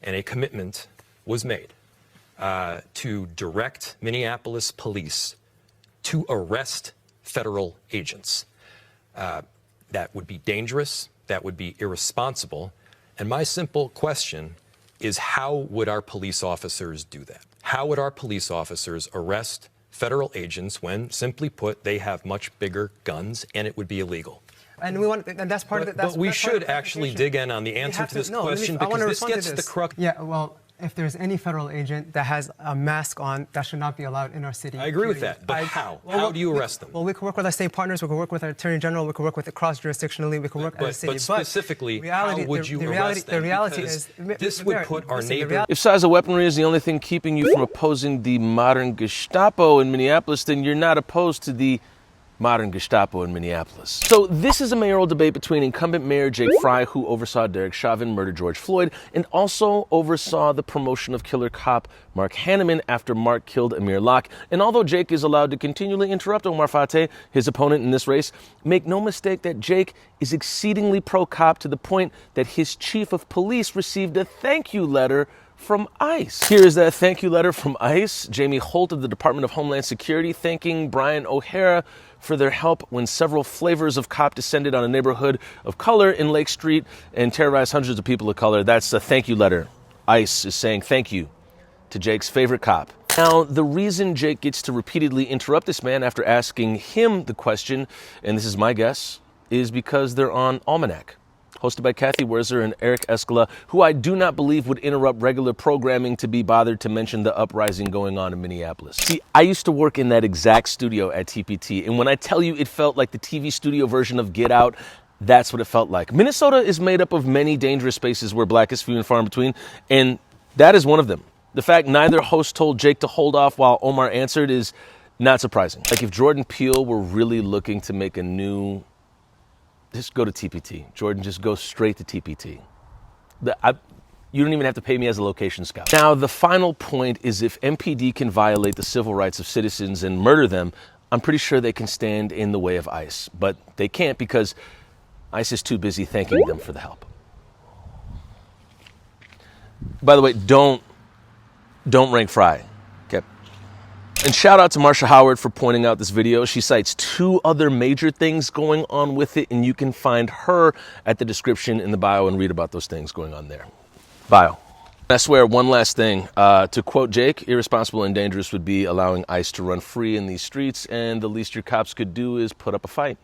and a commitment was made to direct Minneapolis police to arrest federal agents. That would be dangerous, that would be irresponsible, and my simple question is, how would our police officers do that? How would our police officers arrest federal agents when, simply put, they have much bigger guns and it would be illegal? And that's part of it. But we should actually dig in on the answer to this question, because this gets to the crux. Yeah, well, if there's any federal agent that has a mask on, that should not be allowed in our city. I agree with that, but how? How do you arrest them? Well, we can work with our state partners, we can work with our attorney general, we can work with it cross-jurisdictionally, we can work as a city. But specifically, how would you arrest them? The reality because is, this would put our neighbor... If size of weaponry is the only thing keeping you from opposing the modern Gestapo in Minneapolis, then you're not opposed to the modern Gestapo in Minneapolis. So this is a mayoral debate between incumbent Mayor Jake Frey, who oversaw Derek Chauvin murder George Floyd, and also oversaw the promotion of killer cop Mark Hanneman after Mark killed Amir Locke. And although Jake is allowed to continually interrupt Omar Fateh, his opponent in this race, make no mistake that Jake is exceedingly pro-cop to the point that his chief of police received a thank you letter from ICE. Here is that thank you letter from ICE. Jamie Holt of the Department of Homeland Security thanking Brian O'Hara for their help when several flavors of cop descended on a neighborhood of color in Lake Street and terrorized hundreds of people of color. That's a thank you letter. ICE is saying thank you to Jake's favorite cop. Now, the reason Jake gets to repeatedly interrupt this man after asking him the question, and this is my guess, is because they're on Almanac, hosted by Kathy Werzer and Eric Escala, who I do not believe would interrupt regular programming to be bothered to mention the uprising going on in Minneapolis. See, I used to work in that exact studio at TPT, and when I tell you it felt like the TV studio version of Get Out, that's what it felt like. Minnesota is made up of many dangerous spaces where black is few and far in between, and that is one of them. The fact neither host told Jake to hold off while Omar answered is not surprising. Like if Jordan Peele were really looking to make a new... Just go to TPT. Jordan, just go straight to TPT. You don't even have to pay me as a location scout. Now, the final point is if MPD can violate the civil rights of citizens and murder them, I'm pretty sure they can stand in the way of ICE. But they can't because ICE is too busy thanking them for the help. By the way, don't rank Frey. Okay. And shout out to Marsha Howard for pointing out this video. She cites 2 other major things going on with it, and you can find her at the description in the bio and read about those things going on there. Bio. I swear, one last thing. To quote Jake, irresponsible and dangerous would be allowing ICE to run free in these streets, and the least your cops could do is put up a fight.